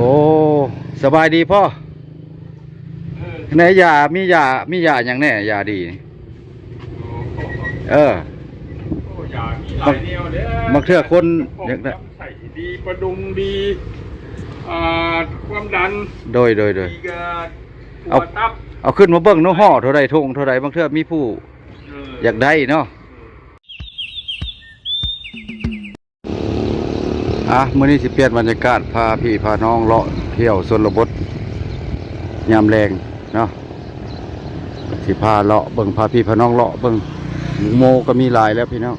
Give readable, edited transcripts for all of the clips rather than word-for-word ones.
อ้สบายดีพ่อไหนยามียาอย่างแน่ยาดีเออมักเทื่อคนอยากได้ใส่ดีประดุงดีความดันโดยเอาขึ้นมาเบิ่งเนาะห่อเท่าไรทงเท่าไรบางเทื่อมีผู้อยากได้เนาะมื้อนี้สิเปลี่ยนบรรยากาศพาพี่พาน้องเลาะเที่ยวชนบทยามแรงเนาะสิพาเลาะเบิ่งพาพี่พาน้องเลาะเบิ่งหมูโมก็มีหลายแล้วพี่น้อง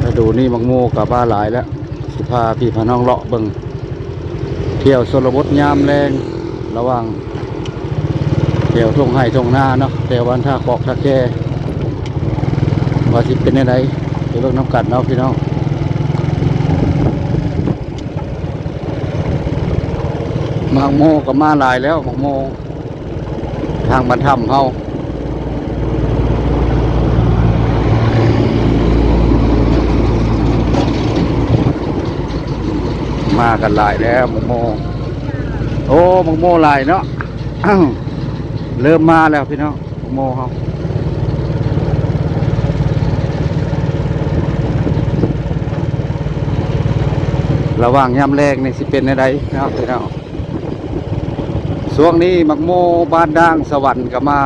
ถ้าดูนี่มังโมกับบ้าหลายแล้วสิพาพี่พาน้องเลาะเบิ่งเที่ยวชนบทยามแรงระหว่างเที่ยวทุ่งไห่ทุ่งนาเนาะเที่ยววันท่าคอกท่าแก่ว่าสิเป็นยังไงไปเบิ่งน้ำกัดเนาะพี่น้องมังโมกับมาหลายแล้วมังโมทางบรรทัมเฮามากันหลายแล้วมังโมโอ้มังโมหลายเนาะเริ่มมาแล้วพี่น้องมังโมเฮาระหว่างยามแรกนี่สิเป็นอะไรนะครับพี่น้องช่วงนี้มักโมบ้านด่างสวรรค์ก็มา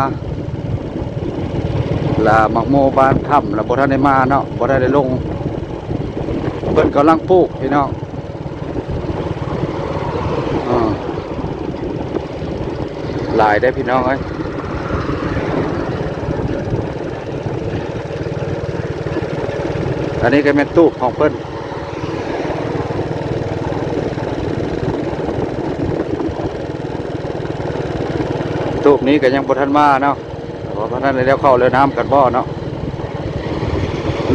ละมักโมบ้านถ้ำละบ่ทันได้มาเนาะบ่ได้ลงเพิ่นกำลังปลูกพี่น้องหลายได้พี่น้องเอ้ยอันนี้ก็เป็นตู้ของเพิ่นตู้นี้ก็ยังบ่ทันมาเนาะเพราะท่านได้เลี้ยวเข้าเรือน้ำกันบ่เนาะ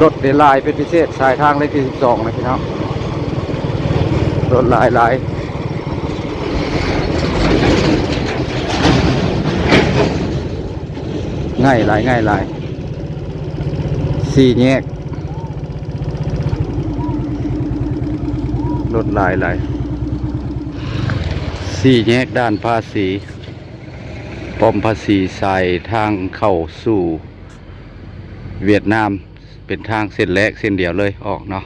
รถได้ลายเป็นพิเศษสายทางเลขที่12นะพี่น้องรถลายง่ายหลาย4 แยกรถลาย4 แยกด้านภาษีป้อมภาษีใส่ทางเข้าสู่เวียดนามเป็นทางเส้นแรกเส้นเดียวเลยออกเนาะ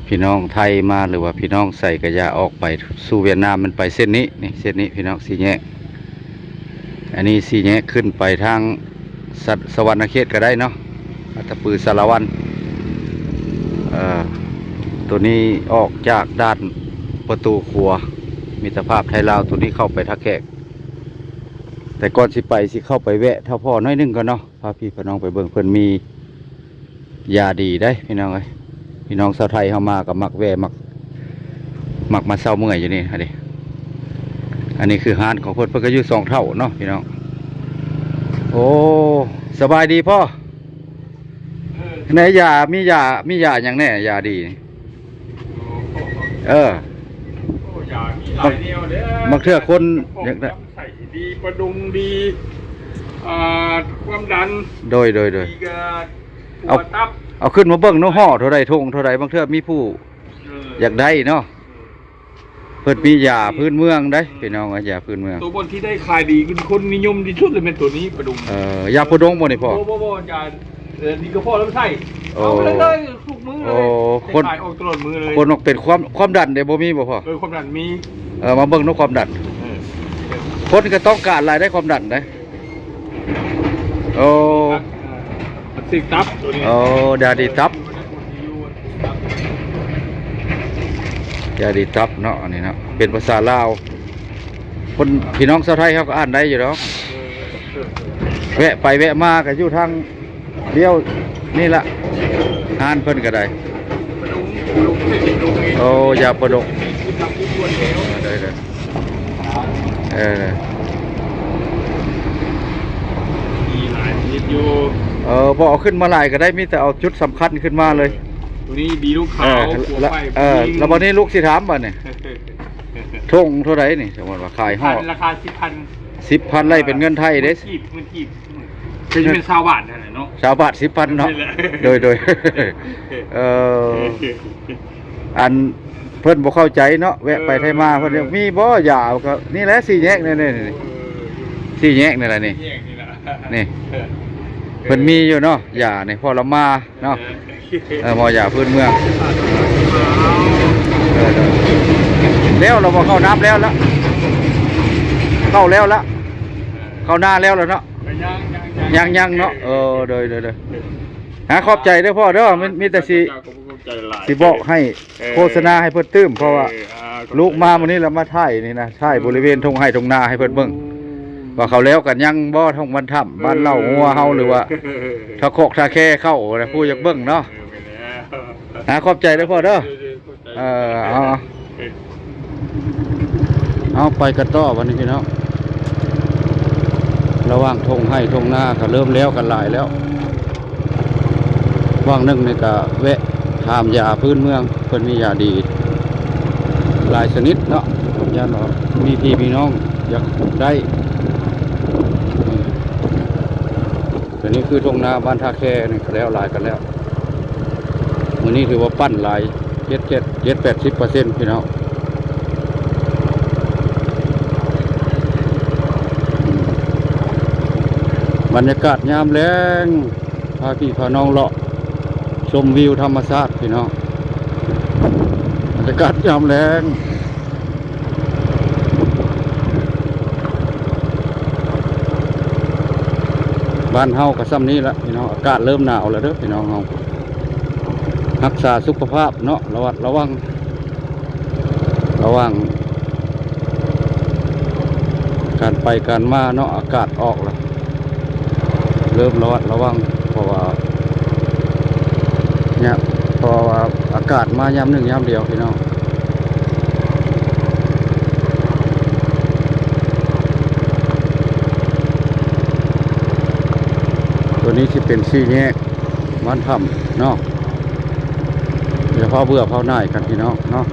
พี่น้องไทยมาหรือว่าพี่น้องใส่กระยาออกไปสู่เวียดนามมันไปเส้นนี้นี่เส้นนี้พี่น้อง4 แยกอันนี้4 แยกขึ้นไปทางสวรรณเขตก็ได้เนาะอัตตปือสารวันตัวนี้ออกจากด้านประตูครัวมิตรภาพไทยลาวตัวนี้เข้าไปท่าแขกแต่ก่อนสิไปสิเข้าไปแวะท่าพ่อน้อยนึงก่อนเนาะพาพี่พาน้องไปเบิ่งเพิ่นมียาดีได้พี่น้องเอ้ยพี่น้องชาวไทยเข้ามากับมักแวะมักมาเศร้าเมื่อยอยู่นี่อันนี้คือฮานของเพิ่นก็อยู่2 เท่าเนาะพี่น้องโอ้สบายดีพ่อไหนยามียาอย่างแน่ยาดีมักเทื่อคนอยากได้ใส่ดีประดุงดีความดันโดยเอาขึ้นมาเบิ่งเนาะห่อเท่าไรทงเท่าไรบางเทื่อมีผู้อยากได้เนาะเพิ่นมียาพื้นเมืองได้พี่น้องยาพื้นเมืองตัวบนที่ได้ขายดีคนนิยมที่สุดเลยเป็นตัวนี้ประดุงยาประดุงบ่นี่พ่อบ่ยาดีก็พ่อแล้วใส่เอาเลยทุกมือเลยคนขายออกตลอดมือเลยคนออกเป็นความดันเดี๋ยวบ่มีบ่พ่อความดันมีมาเบิ่งเนาะความดันคนก็ต้องการรายได้ความดันได้ติดตับตัวนี้ยาดีตับเนาะอันนี้เนาะเป็นภาษาลาวคนพี่น้องชาวไทยเขาก็อ่านได้อยู่แล้วแวะไปแวะมาก็อยู่ทางเดียวนี่ละอ่านเพิ่นก็ได้ยาประดกได้มีหลายชนิดอยู่พอเอาขึ้นมาหลายก็ได้มีแต่เอาจุดสำคัญขึ้นมาเลยตัวนี้ดีลูกขาวแล้ววันนี้ลูกสิถามบ่เนี่ยทงเท่าไหร่นี่สมมติว่าขายห่อราคา10,000ไร่เป็นเงินไทยเด้เงินกีบจะเป็นชาวบ้านนั่นแหละเนาะชาวบ้าน10,000เนาะโดยอัน เพิ่นบ่เข้าใจเนาะแวะไปไทยมาเพิ่นมีบ่ยาก็นี่แหละสี่แยกนี่สี่แยกนี่แหละนี่ แยกนี่แหละ นี่เพิ่นมีอยู่เนาะยานี่พอละมาเนาะหมอยาพื้นเมืองแล้วเราบ่เข้าน้ำแล้วละเข้าแล้วละเข้าหน้าแล้วเนาะยังเนาะเด้อหาขอบใจเด้อพ่อเด้อมีแต่สิบอกให้โฆษณาให้เพิ่นตื้มเพราะว่าลูกมาวันนี้เรามาถ่ายนี่นะถ่ายบริเวณทงไห้ทงนาให้เพิ่นเบิ่งว่าเขาแล้วกันยังบ่ทงบ้านถ้ำบ้านเล่างัวเฮาหรือว่าถ้าโคกถ้าแค่เข้านะผู้อยากเบิ่งเนาะหาขอบใจเด้อพ่อเด้อเอาไปกันต่อวันนี้พี่น้องระหว่างทงไห้ทงนาก็เริ่มแล้วกันหลายแล้วว่างนึงนี่ก็แวะถามยาพื้นเมืองเพิ่นมียาดีหลายชนิดเนาะยาเนาะมีพี่มีน้องอยากได้แต่นี่คือทงนาบ้านท่าแค่นี่ก็แล้วหลายกันแล้วมื้อนี้ถือว่าปั้นหลาย70-80%พี่น้องบรรยากาศยามแลงพาพี่พาน้องเลาะชมวิวธรรมชาติพี่น้องบรรยากาศยามแลงบ้านเฮาก็ซ้ำนี้ละพี่น้องอากาศเริ่มหนาวแล้วเด้อพี่น้องเฮารักษาสุขภาพเนาะระวังการไปการมาเนาะอากาศออกแล้วเริ่มระวังเพราะว่าเนี่ยเพราะว่าอากาศมายามหนึ่งยามเดียวพี่น้องตัวนี้ที่เป็นซี่แยกมันทำเนาะเดี๋ยวพอเบื่อพอหน่ายกันพี่น้องเนาะ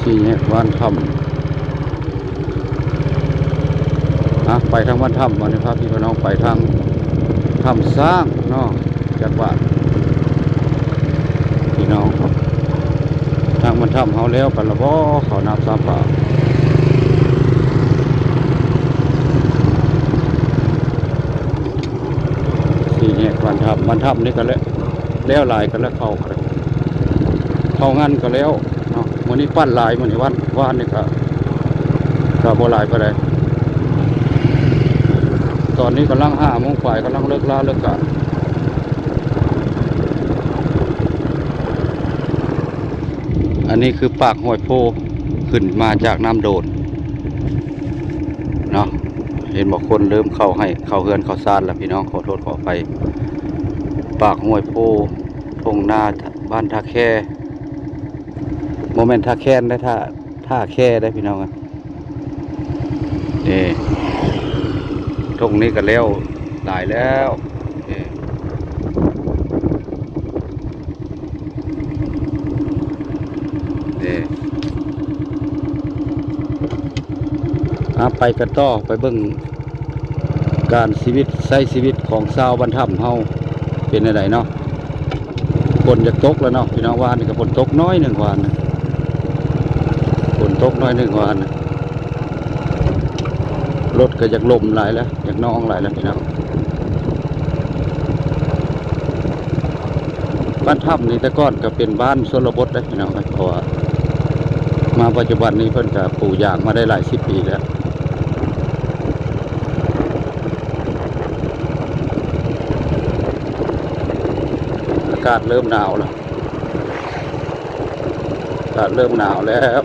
ซี่แยกวันทำไปทางบ้านถ้ำวันนี้พาพี่น้องไปทางถ้ำสร้างเนาะจังหวัดพี่น้องทางบ้านถ้ำเขาแล้วกันละบ่เขาน้ำสามป่าสี่แยกบ้านถ้ำนี่กันแล้วหลายกันแล้วเข้างั้นก็แล้วเนาะวันนี้ปั้นหลายวันนี้วันนี่ก็บ่หลายไปเลยตอนนี้กำลัง5 โมงฝ่ายกำลังเลิกกะอันนี้คือปากห้วยโพขึ้นมาจากน้ำโดดเนาะเห็นบอกคนเริ่มเข้าเฮือนเข้าซานแล้วพี่น้องขอโทษขอไปปากห้วยโพทงนาบ้านท่าแค่โมเมนต์ท่าแค่ได้ท่าแค่ได้พี่น้องนี่ตรงนี้ก็แล้วหลายแล้วไปกันต่อไปเบิ่งการใช้ชีวิตของชาวบ้านถ้ำเฮาเป็นอะไรเนาะฝนจะตกแล้วเนาะพี่น้องว่านี่ก็ฝนตกน้อยหนึ่งวันนะฝนตกน้อยหนึ่งวันนะรถก็อยากลมหลายแล้วอยากน้องหลายแล้วพี่น้องบ้านถ้ำนี่แต่ก่อนก็เป็นบ้านชนบทได้พี่น้องเพราะว่ามาปัจจุบันนี้เพิ่นก็ปลูกยางมาได้หลาย10 ปีแล้วอากาศเริ่มหนาวแล้วอากาศเริ่มหนาวแล้ว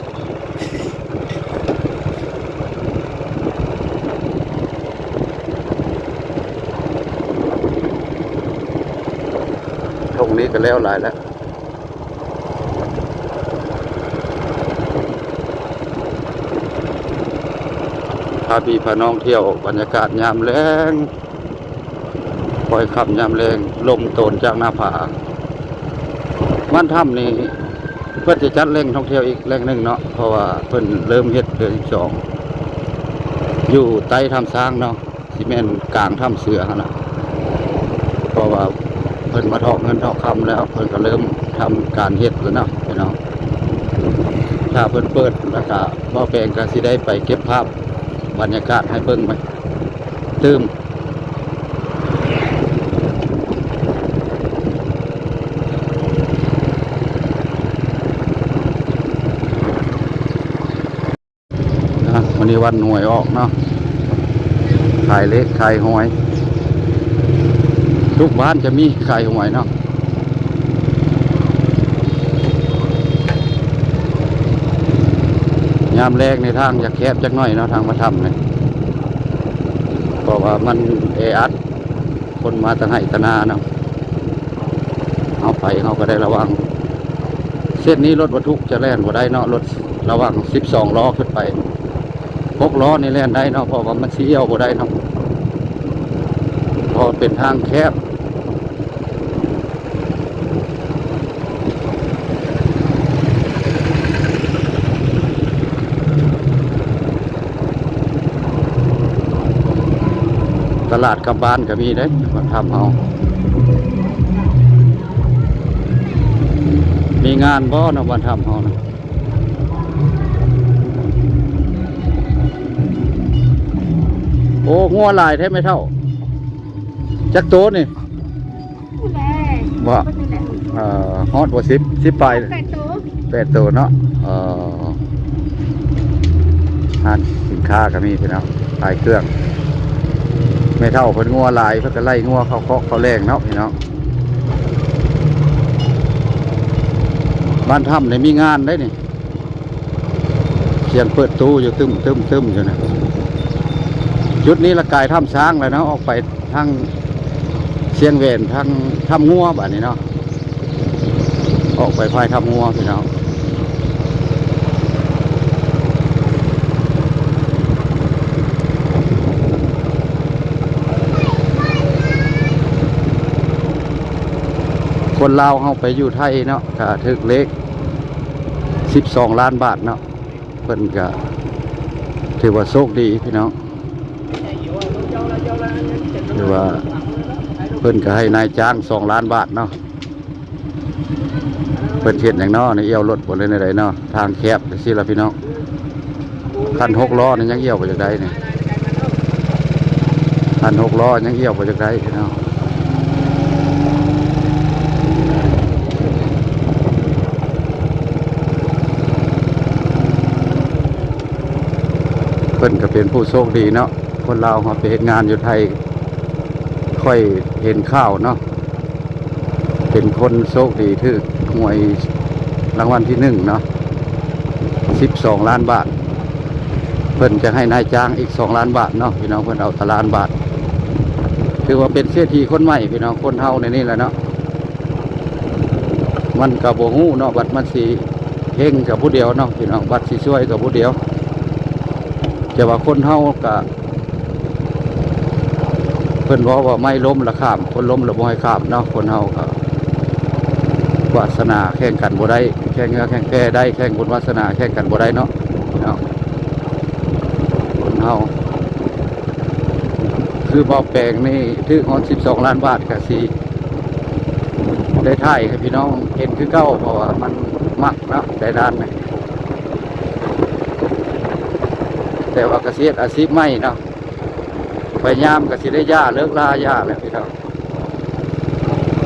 ตรงนี้ก็แล้วหลายแล้วพาพี่พาน้องเที่ยวบรรยากาศยามแลงปล่อยขับยามแรงลมโตนจากหน้าผาบ้านถ้ำนี่เพื่อจะจัดแหล่งท่องเที่ยวอีกแหล่งหนึ่งเนาะเพราะว่าเพิ่นเริ่มเฮ็ดเดือน12อยู่ใต้ถ้ำสร้างเนาะสิแม่นกลางถ้ำเสือหั่นน่ะเพราะว่า เพิ่นมาทอกเงินทอกคำแล้วเพิ่นก็เริ่มทำการเฮ็ดแล้วเนาะพี่น้องถ้าเพิ่นเปิดแล้วก็บ่แปลงก็สิได้ไปเก็บภาพบรรยากาศให้เบิ่งไปตื้มวันนี้วันหวยออกเนาะขายเล็กขายหวยทุกบ้านจะมีขายหวยเนาะยามแรกในทางอยากแคบจักหน่อยเนาะทางมาทำเลยเพราะว่ามันอัดคนมาตั้งให้ตนาเนาะเอาไปเขาก็ได้ระวังเส้นนี้รถบรรทุกจะแล่นบ่ได้เนาะรถระวัง12 ล้อขึ้นไป6 ล้อนี่แล่นได้เนาะเพราะว่ามันสีเอี่ยวบ่ได้เนาะพอเป็นทางแคบตลาดกับบ้านก็มีได้มาทำเอามีงานบ่เนาะมาทำเอานะโอ้งัวลายแท้ไม่เท่าจักโตนี่ ผู้แล บ่ฮอดบ่10 ปลาย 8 ตัว8 ตัวเนาะร้านสินค้าก็มีพี่น้องขายเครื่องไม่เท่าเพิ่นงัวลายเพิ่นก็ไล่งัวเข้าเคาะเข้าแรงเนาะพี่น้องบ้านถ้ำเนี่ยมีงานได้นี่เสียงเปิดตู้อยู่ตึมอยู่นะจุดนี้ละกายถ้ำช้างเลยเนาะออกไปทางเชียงเวนทางถ้ำงัวแบบนี้เนาะออกไปพายถ้ำงัวพี่น้องคนลาวเข้าไปอยู่ไทยเนาะก็ถึกเล็ก12 ล้านบาทเนาะเพิ่นก็ถือว่าโชคดีพี่น้องถือว่าเพิ่นก็ให้นายจ้าง2 ล้านบาทเนาะเพิ่นเฮ็ดอย่างเนาะในเอี่ยวรถบ่เลยในใดเนาะทางแคบจังซี่ล่ะพี่น้องคัน6 ล้อนี่ยังเอี่ยวบ่จักได้นี่คัน6 ล้อยังเอี่ยวบ่จักได้พี่น้องเพิ่นก็เป็นผู้โชคดีเนาะคนลาวเขาไปเฮ็ดงานอยู่ไทยค่อยเห็นข้าวเนาะเป็นคนโชคดีถือหวยรางวัลที่1เนาะ12 ล้านบาทเพิ่นจะให้นายจ้างอีก2 ล้านบาทเนาะพี่น้องเพิ่นเอา1 ล้านบาทถือว่าเป็นเศรษฐีคนใหม่พี่น้องคนเฮาในนี่แหละเนาะมันก็บ่ฮู้เนาะบัดมันสิเฮงกับผู้เดียวเนาะพี่น้องบัดสิช่วยกับผู้เดียวแต่ว่าคนเฮาก็เพิ่นบอกว่าไม่ล้มละข้ามคนล้มละบ่ให้ข้ามเนาะคนเฮาก็วาสนาแข่งกันบ่ได้แข่งเงือแข่งแก่ได้แข่งบุญวาสนาแข่งกันบ่ได้เนาะคนเฮาคือบ่แปลงนี่ถึงฮอด12 ล้านบาทก็สิได้ถ่ายให้พี่น้องเห็นคือเก่าเพราะว่ามันมักเนาะได้ด้านนี่แต่ว่าเกษตรอาชีพไม่เนาะพยายามก็สิได้ย่าเลิกล่าย่าแล้วพี่น้อง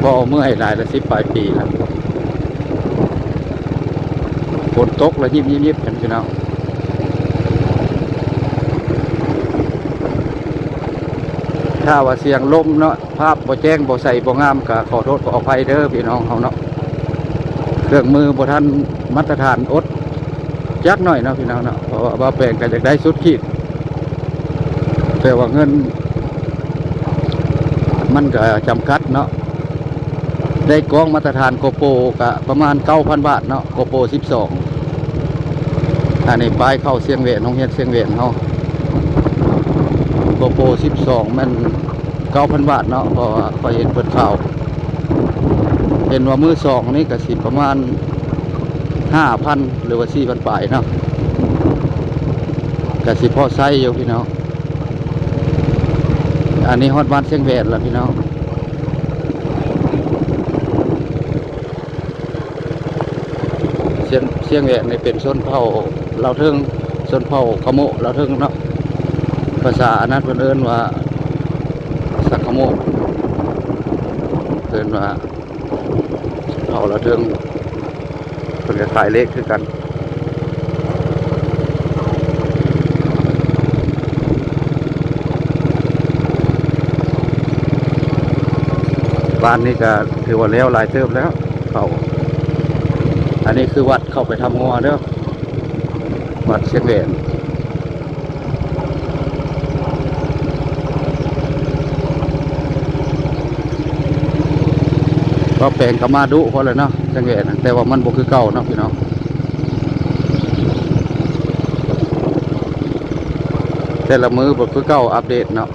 พอเมื่อยหลายละ10 ปลายปีแล้วฝนตกแล้วยิบกันพี่น้องถ้าว่าเสียงลมเนาะภาพบ่แจ้งบ่ใสบ่งามก็ขอโทษขออภัยเด้อพี่น้องเขาเนาะเครื่องมือบ่ทันมาตรฐานอดจักหน่อยเนาะพี่น้องเนาะเพราะว่าบ่แปลงก็อยากได้สุดขีดแต่ว่าเงินมันก็จำกัดเนาะได้กล้องมาตรฐานโกโปรก็ประมาณ 9,000 บาทเนาะโกโปร12อันนี้ป้ายเข้าเสียงเวนโรงเรียนเสียงเวนเฮาโกโปร12มัน 9,000 บาทเนาะเพราะว่าพอเห็นเปิดข่าวเห็นว่ามือ2นี่ก็สิประมาณ 5,000 หรือว่า 4,000 ปลายเนาะก็สิพอใช้อยู่พี่น้องอันนี้ฮอดบ้านเสียงเวนล่ะพี่น้อง เชียงแหวนนี่เป็นชนเผ่าเราวเทิงชนเผ่าขโมเราวเทิงเนาะภาษาอันนั้นเพิ่นเอิ้นว่าสักขโมเอิ้นว่าชนเผ่าเราวเทิงเพิ่นก็ขายเลขคือกันบ้านนี้ก็ถือว่าแล้วหลายเติบแล้วเขาอันนี้คือวัดเข้าไปทำงัวเด้อวัดเชียงแหวนก็แปลงกมาดุพอเลยเนาะเชียงแหวนแต่ว่ามันบ่คือเก่าเนาะพี่น้องแต่ละมือบ่คือเก่าอัปเดตเนาะ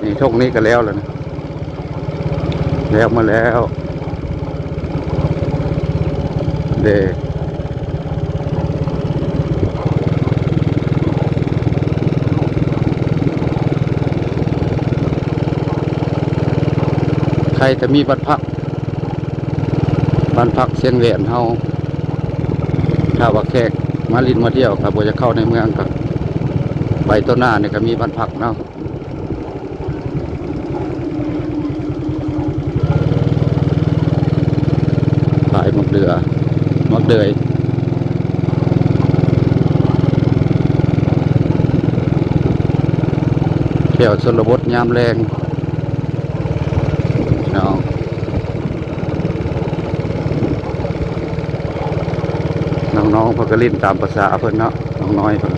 นี่ช่วงนี้ก็แล้วนะแล้วมาแล้วเดใครจะมีบ้านพักเชียงแหวนเฮาถ้าว่าแขกมาลินมาเที่ยวครับบ่จะเข้าในเมืองก็ไปต้นหน้าเนี่ยก็มีบ้านพักเนาะขายมักเดือยเที่ยวชนบทยามแรงน้องน้องๆเพิ่นก็ลิ้นตามภาษาเพิ่นเนาะน้องน้อยเพิ่น